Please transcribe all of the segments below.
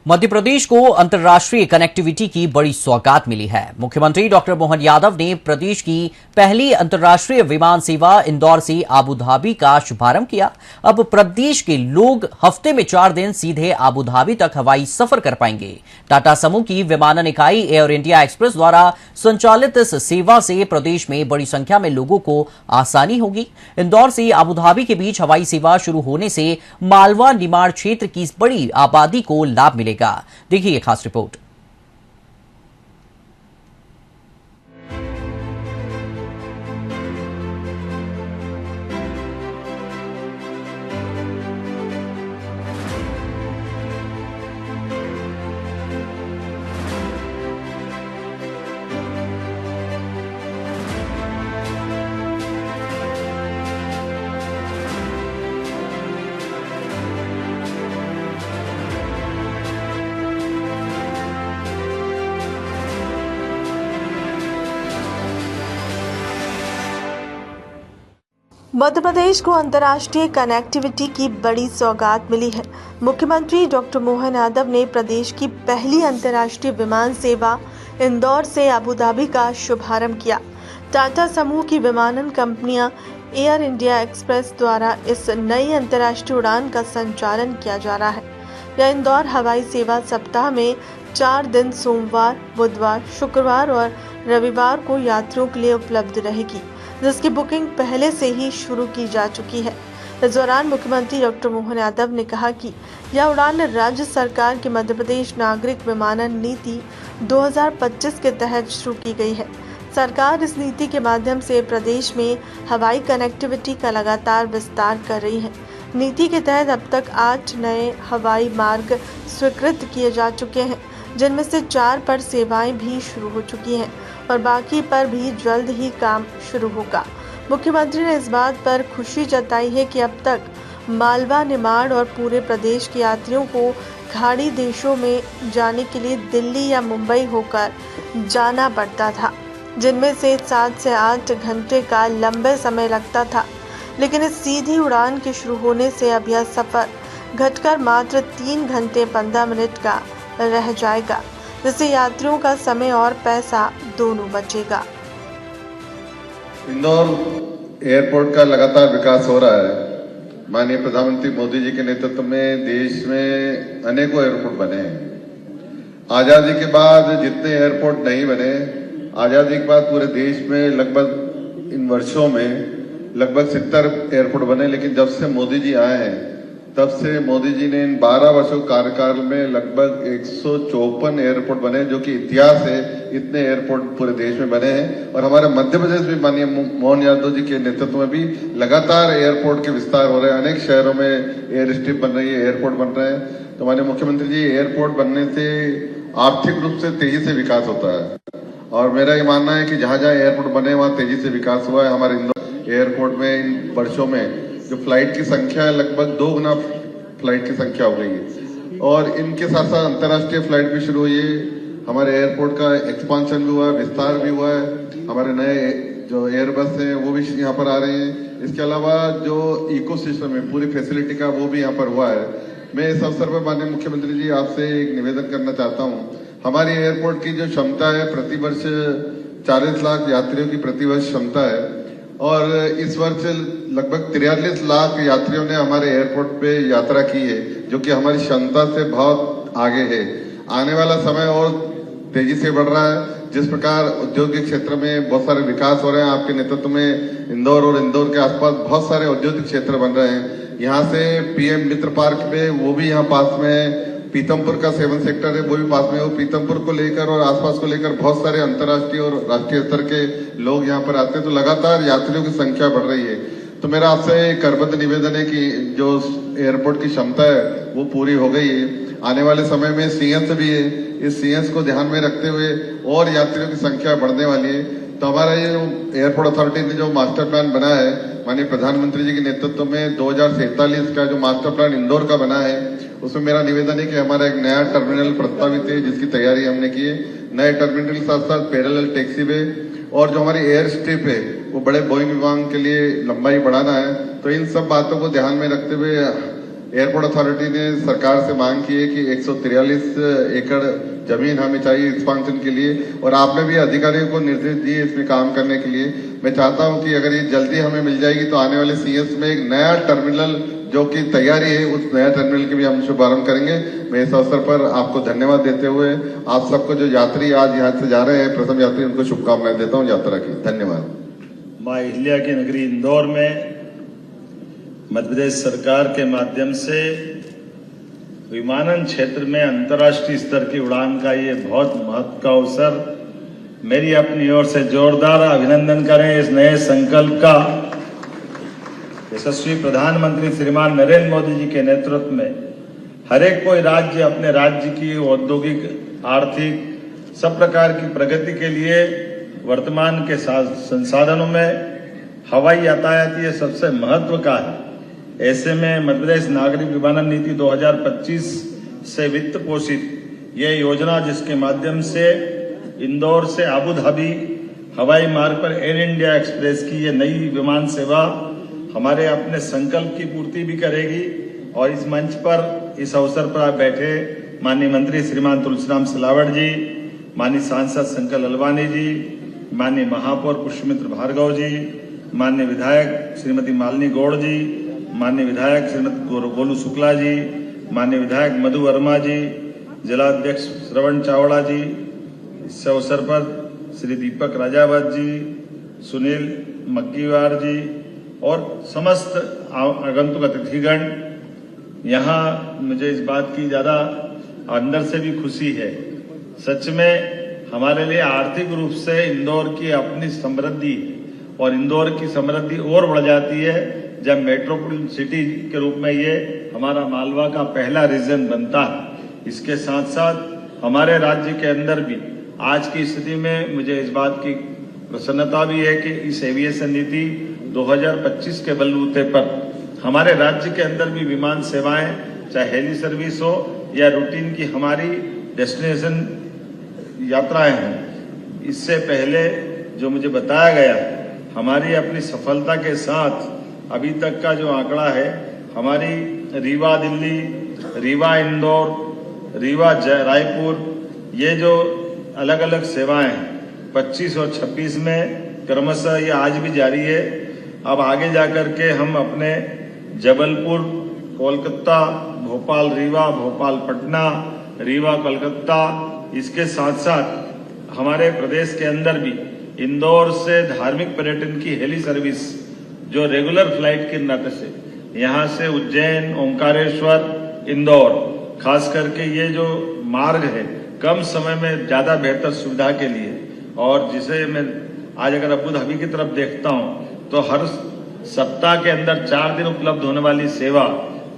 मध्य प्रदेश को अंतर्राष्ट्रीय कनेक्टिविटी की बड़ी सौगात मिली है। मुख्यमंत्री डॉक्टर मोहन यादव ने प्रदेश की पहली अंतर्राष्ट्रीय विमान सेवा इंदौर से आबू धाबी का शुभारंभ किया। अब प्रदेश के लोग हफ्ते में 4 दिन सीधे आबू धाबी तक हवाई सफर कर पाएंगे। टाटा समूह की विमानन इकाई एयर इंडिया एक्सप्रेस द्वारा संचालित इस सेवा से प्रदेश में बड़ी संख्या में लोगों को आसानी होगी। इंदौर से आबू धाबी के बीच हवाई सेवा शुरू होने से मालवा निमाड़ क्षेत्र की बड़ी आबादी को लाभ मिलेगा। देखिए ये खास रिपोर्ट। मध्य प्रदेश को अंतर्राष्ट्रीय कनेक्टिविटी की बड़ी सौगात मिली है। मुख्यमंत्री डॉक्टर मोहन यादव ने प्रदेश की पहली अंतर्राष्ट्रीय विमान सेवा इंदौर से आबू धाबी का शुभारंभ किया। टाटा समूह की विमानन कंपनियां एयर इंडिया एक्सप्रेस द्वारा इस नई अंतर्राष्ट्रीय उड़ान का संचालन किया जा रहा है। यह इंदौर हवाई सेवा सप्ताह में 4 दिन सोमवार, बुधवार, शुक्रवार और रविवार को यात्रियों के लिए उपलब्ध रहेगी, जिसकी बुकिंग पहले से ही शुरू की जा चुकी है। इस दौरान मुख्यमंत्री डॉक्टर मोहन यादव ने कहा कि यह उड़ान राज्य सरकार की मध्य प्रदेश नागरिक विमानन नीति 2025 के तहत शुरू की गई है। सरकार इस नीति के माध्यम से प्रदेश में हवाई कनेक्टिविटी का लगातार विस्तार कर रही है। नीति के तहत अब तक 8 नए हवाई मार्ग स्वीकृत किए जा चुके हैं, जिनमें से 4 पर सेवाएं भी शुरू हो चुकी हैं और बाकी पर भी जल्द ही काम शुरू होगा। मुख्यमंत्री ने इस बात पर खुशी जताई है कि अब तक मालवा, निमाड़ और पूरे प्रदेश के यात्रियों को खाड़ी देशों में जाने के लिए दिल्ली या मुंबई होकर जाना पड़ता था, जिनमें से 7 से 8 घंटे का लंबे समय लगता था। लेकिन इस सीधी उड़ान के शुरू होने से अब यह सफ़र घटकर मात्र 3 घंटे 15 मिनट का रह जाएगा, जिससे यात्रियों का समय और पैसा दोनों बचेगा। इंदौर एयरपोर्ट का लगातार विकास हो रहा है। माननीय प्रधानमंत्री मोदी जी के नेतृत्व में देश में अनेकों एयरपोर्ट बने हैं। आजादी के बाद जितने एयरपोर्ट नहीं बने, आजादी के बाद पूरे देश में लगभग इन वर्षों में लगभग 70 एयरपोर्ट बने। लेकिन जब से मोदी जी आए हैं, तब से मोदी जी ने इन 12 वर्षों कार्यकाल में लगभग 154 एयरपोर्ट बने, जो कि इतिहास है। इतने एयरपोर्ट पूरे देश में बने हैं और हमारे मध्य प्रदेश में माननीय मोहन यादव जी के नेतृत्व में भी लगातार एयरपोर्ट के विस्तार हो रहे हैं। अनेक शहरों में एयर स्ट्रिप बन रही है, एयरपोर्ट बन रहे हैं। तो माननीय मुख्यमंत्री जी, एयरपोर्ट बनने से आर्थिक रूप से तेजी से विकास होता है और मेरा ये मानना है कि जहाँ जहाँ एयरपोर्ट बने वहाँ तेजी से विकास हुआ है। हमारे इंदौर एयरपोर्ट में इन वर्षों में जो फ्लाइट की संख्या है, लगभग 2 गुना फ्लाइट की संख्या हो गई है और इनके साथ साथ अंतर्राष्ट्रीय फ्लाइट भी शुरू हुई है। हमारे एयरपोर्ट का एक्सपांशन भी हुआ है, विस्तार भी हुआ है। हमारे नए जो एयरबस हैं वो भी यहाँ पर आ रहे हैं। इसके अलावा जो इकोसिस्टम है पूरी फैसिलिटी का, वो भी यहाँ पर हुआ है। मैं इस अवसर पर माननीय मुख्यमंत्री जी आपसे एक निवेदन करना चाहता हूँ। हमारी एयरपोर्ट की जो क्षमता है, प्रतिवर्ष 40 लाख यात्रियों की प्रतिवर्ष क्षमता है और इस वर्ष लगभग 43 लाख यात्रियों ने हमारे एयरपोर्ट पे यात्रा की है, जो कि हमारी क्षमता से बहुत आगे है। आने वाला समय और तेजी से बढ़ रहा है। जिस प्रकार औद्योगिक क्षेत्र में बहुत सारे विकास हो रहे हैं, आपके नेतृत्व में इंदौर और इंदौर के आसपास बहुत सारे औद्योगिक क्षेत्र बन रहे हैं। यहाँ से PM मित्र पार्क में, वो भी यहाँ पास में है। पीतमपुर का 7 सेक्टर है, वो भी पास में है। पीतमपुर को लेकर और आसपास को लेकर बहुत सारे अंतर्राष्ट्रीय और राष्ट्रीय स्तर के लोग यहाँ पर आते हैं। तो लगातार यात्रियों की संख्या बढ़ रही है। तो मेरा आपसे करबद्ध निवेदन है कि जो एयरपोर्ट की क्षमता है वो पूरी हो गई है। आने वाले समय में CNS भी है। इस CNS को ध्यान में रखते हुए और यात्रियों की संख्या बढ़ने वाली है। तो हमारा ये एयरपोर्ट अथॉरिटी ने जो मास्टर प्लान बना है, माननीय प्रधानमंत्री जी के नेतृत्व में 2047 का जो मास्टर प्लान इंदौर का बना है, उसमें मेरा निवेदन है कि हमारा एक नया टर्मिनल प्रस्तावित है, जिसकी तैयारी हमने की है। नए टर्मिनल के साथ साथ पैरेलल टैक्सी वे और जो हमारी एयर स्ट्रिप है वो बड़े बोइंग विमान के लिए लंबाई बढ़ाना है। तो इन सब बातों को ध्यान में रखते हुए एयरपोर्ट अथॉरिटी ने सरकार से मांग की है कि 143 एकड़ जमीन हमें चाहिए एक्सपांशन के लिए, और आपने भी अधिकारियों को निर्देश दिए इसमें काम करने के लिए। मैं चाहता हूं कि अगर ये जल्दी हमें मिल जाएगी तो आने वाले सीएस में एक नया टर्मिनल जो कि तैयारी है, उस नया टर्मिनल की भी हम शुभारंभ करेंगे। मैं इस अवसर पर आपको धन्यवाद देते हुए आप सबको, जो यात्री आज यहाँ से जा रहे हैं, प्रथम यात्री, उनको शुभकामनाएं देता हूँ यात्रा की। धन्यवाद। मां अहिल्या की नगरी इंदौर में मध्य प्रदेश सरकार के माध्यम से विमानन क्षेत्र में अंतर्राष्ट्रीय स्तर की उड़ान का ये बहुत महत्व का अवसर, मेरी अपनी ओर से जोरदार अभिनंदन करें इस नए संकल्प का। यशस्वी प्रधानमंत्री श्रीमान नरेंद्र मोदी जी के नेतृत्व में हर एक कोई राज्य अपने राज्य की औद्योगिक, आर्थिक सब प्रकार की प्रगति के लिए वर्तमान के संसाधनों में हवाई यातायात ये सबसे महत्व का है। ऐसे में मध्य प्रदेश नागरिक विमानन नीति 2025 से वित्त पोषित ये योजना, जिसके माध्यम से इंदौर से आबू धाबी हवाई मार्ग पर एयर इंडिया एक्सप्रेस की ये नई विमान सेवा हमारे अपने संकल्प की पूर्ति भी करेगी। और इस मंच पर, इस अवसर पर आप बैठे माननीय मंत्री श्रीमान तुलसीराम सिलावट जी, माननीय सांसद शंकर ललवानी जी, माननीय महापौर पुष्पमित्र भार्गव जी, माननीय विधायक श्रीमती मालिनी गौड़ जी, माननीय विधायक श्रीमती गोलू शुक्ला जी, माननीय विधायक मधु वर्मा जी, जिलाध्यक्ष श्रवण चावड़ा जी, इस अवसर पर श्री दीपक राजावत जी, सुनील मक्कीवार जी और समस्त आगंतुक अतिथिगण। यहाँ मुझे इस बात की ज्यादा अंदर से भी खुशी है। सच में हमारे लिए आर्थिक रूप से इंदौर की अपनी समृद्धि, और इंदौर की समृद्धि और बढ़ जाती है जब मेट्रोपॉलिटन सिटी के रूप में ये हमारा मालवा का पहला रीजन बनता है। इसके साथ साथ हमारे राज्य के अंदर भी आज की स्थिति में मुझे इस बात की प्रसन्नता भी है कि इस एविएशन नीति 2025 के बलबूते पर हमारे राज्य के अंदर भी विमान सेवाएं, चाहे हेली सर्विस हो या रूटीन की हमारी डेस्टिनेशन यात्राएं हैं। इससे पहले जो मुझे बताया गया, हमारी अपनी सफलता के साथ अभी तक का जो आंकड़ा है, हमारी रीवा दिल्ली, रीवा इंदौर, रीवा रायपुर, ये जो अलग अलग सेवाएं हैं 25 और 26 में क्रमशः ये आज भी जारी है। अब आगे जाकर के हम अपने जबलपुर, कोलकाता, भोपाल रीवा, भोपाल पटना, रीवा कोलकाता, इसके साथ साथ हमारे प्रदेश के अंदर भी इंदौर से धार्मिक पर्यटन की हेली सर्विस जो रेगुलर फ्लाइट के नाते से यहाँ से उज्जैन, ओंकारेश्वर, इंदौर, खास करके ये जो मार्ग है कम समय में ज्यादा बेहतर सुविधा के लिए, और जिसे मैं आज अगर अबू धाबी की तरफ देखता हूँ तो हर सप्ताह के अंदर 4 दिन उपलब्ध होने वाली सेवा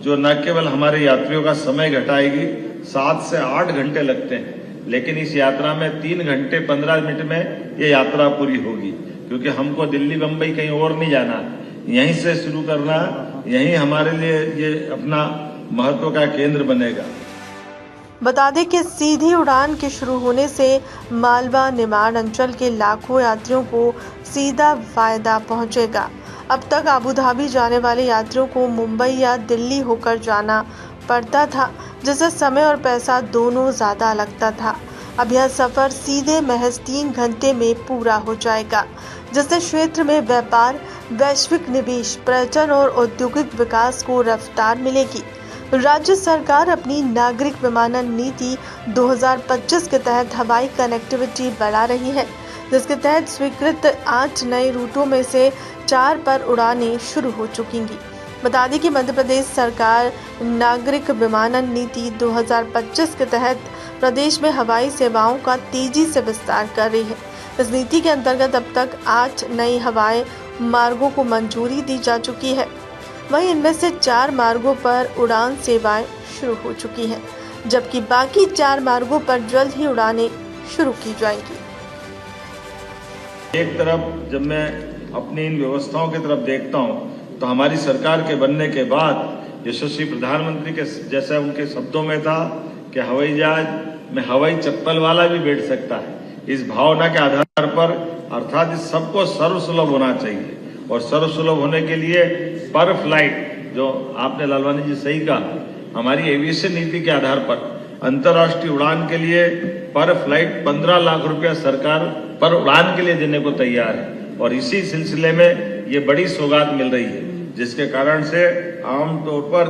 जो न केवल हमारे यात्रियों का समय घटाएगी, 7 से 8 घंटे लगते हैं, लेकिन इस यात्रा में 3 घंटे 15 मिनट में ये यात्रा पूरी होगी, क्योंकि हमको दिल्ली बम्बई कहीं और नहीं जाना, यहीं से शुरू करना, यहीं हमारे लिए ये अपना महत्व का केंद्र बनेगा। बता दें कि सीधी उड़ान के शुरू होने से मालवा निमाड़ अंचल के लाखों यात्रियों को सीधा फायदा पहुंचेगा। अब तक आबू धाबी जाने वाले यात्रियों को मुंबई या दिल्ली होकर जाना पड़ता था, जिससे समय और पैसा दोनों ज़्यादा लगता था। अब यह सफ़र सीधे महज 3 घंटे में पूरा हो जाएगा, जिससे क्षेत्र में व्यापार, वैश्विक निवेश, पर्यटन और औद्योगिक विकास को रफ्तार मिलेगी। राज्य सरकार अपनी नागरिक विमानन नीति 2025 के तहत हवाई कनेक्टिविटी बढ़ा रही है, जिसके तहत स्वीकृत 8 नए रूटों में से 4 पर उड़ानें शुरू हो चुकेंगी। बता दें कि मध्य प्रदेश सरकार नागरिक विमानन नीति 2025 के तहत प्रदेश में हवाई सेवाओं का तेजी से विस्तार कर रही है। इस नीति के अंतर्गत अब तक 8 नए हवाई मार्गों को मंजूरी दी जा चुकी है। वहीं इनमें से 4 मार्गों पर उड़ान सेवाएं शुरू हो चुकी हैं, जबकि बाकी 4 मार्गों पर जल्द ही उड़ानें शुरू की जाएंगी। एक तरफ जब मैं अपनी इन व्यवस्थाओं की तरफ देखता हूं, तो हमारी सरकार के बनने के बाद यशस्वी प्रधानमंत्री के जैसा उनके शब्दों में था कि हवाई जहाज में हवाई चप्पल वाला भी बैठ सकता है। इस भावना के आधार पर, अर्थात इस सबको सर्वसुलभ होना चाहिए, और सर्वसुलभ होने के लिए पर फ्लाइट जो आपने लालवानी जी सही कहा, हमारी एविएशन नीति के आधार पर अंतर्राष्ट्रीय उड़ान के लिए पर फ्लाइट 15 लाख रुपया सरकार पर उड़ान के लिए देने को तैयार है और इसी सिलसिले में ये बड़ी सौगात मिल रही है, जिसके कारण से आमतौर पर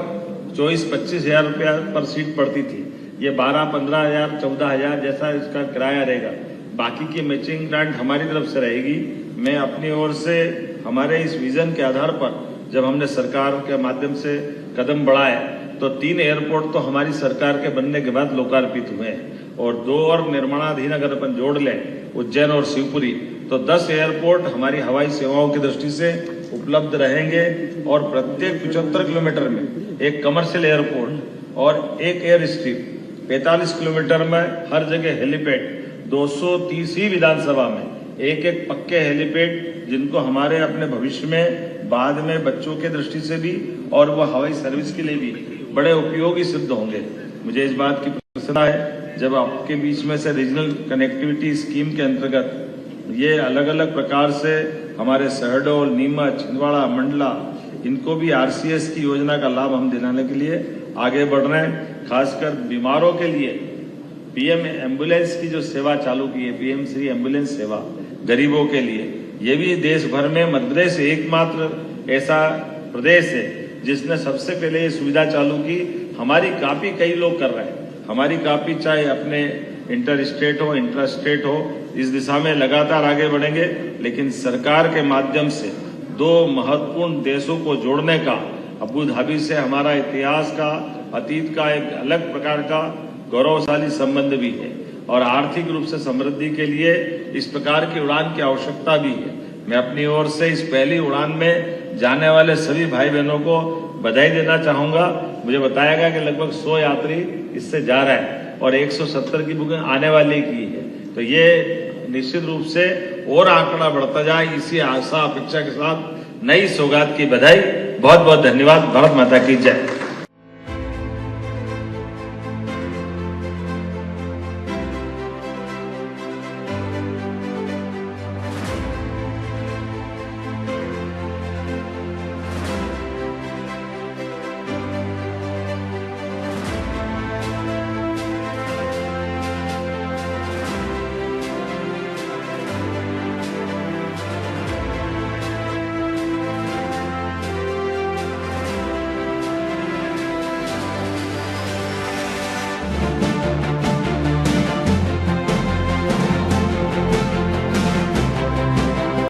24-25 हजार रुपया पर सीट पड़ती थी, ये 12-15 हजार 14 हजार जैसा इसका किराया रहेगा। बाकी की मैचिंग ग्रांट हमारी तरफ से रहेगी। मैं अपनी ओर से हमारे इस विजन के आधार पर जब हमने सरकार के माध्यम से कदम बढ़ाए तो 3 एयरपोर्ट तो हमारी सरकार के बनने के बाद लोकार्पित हुए हैं और 2 और निर्माणाधीन अगर अपन जोड़ लें उज्जैन और शिवपुरी तो 10 एयरपोर्ट हमारी हवाई सेवाओं की दृष्टि से उपलब्ध रहेंगे और प्रत्येक 75 किलोमीटर में एक कमर्शियल एयरपोर्ट और एक एयर स्ट्रिप, 45 किलोमीटर में हर जगह हेलीपैड, 230 विधानसभा में एक पक्के हेलीपैड जिनको हमारे अपने भविष्य में बाद में बच्चों के दृष्टि से भी और वह हवाई सर्विस के लिए भी बड़े उपयोगी सिद्ध होंगे। मुझे इस बात की प्रसन्नता है जब आपके बीच में से रीजनल कनेक्टिविटी स्कीम के अंतर्गत ये अलग अलग प्रकार से हमारे शहडोल, नीमच, छिंदवाड़ा, मंडला इनको भी आरसीएस की योजना का लाभ हम दिलाने के लिए आगे बढ़ रहे हैं। खासकर बीमारों के लिए पीएम एम्बुलेंस की जो सेवा चालू की है, पीएम श्री एम्बुलेंस सेवा गरीबों के लिए, ये भी देश भर में मध्य प्रदेश एकमात्र ऐसा प्रदेश है जिसने सबसे पहले ये सुविधा चालू की। हमारी कॉपी कई लोग कर रहे हैं, हमारी कॉपी चाहे अपने इंटर स्टेट हो, इंट्रा स्टेट हो, इस दिशा में लगातार आगे बढ़ेंगे। लेकिन सरकार के माध्यम से 2 महत्वपूर्ण देशों को जोड़ने का, अबू धाबी से हमारा इतिहास का, अतीत का एक अलग प्रकार का गौरवशाली संबंध भी है और आर्थिक रूप से समृद्धि के लिए इस प्रकार की उड़ान की आवश्यकता भी है। मैं अपनी ओर से इस पहली उड़ान में जाने वाले सभी भाई बहनों को बधाई देना चाहूंगा। मुझे बताया गया कि लगभग 100 यात्री इससे जा रहे हैं और 170 की बुकिंग आने वाली की है, तो ये निश्चित रूप से और आंकड़ा बढ़ता जाए, इसी आशा अपेक्षा के साथ नई सौगात की बधाई। बहुत बहुत धन्यवाद। भारत माता की जय।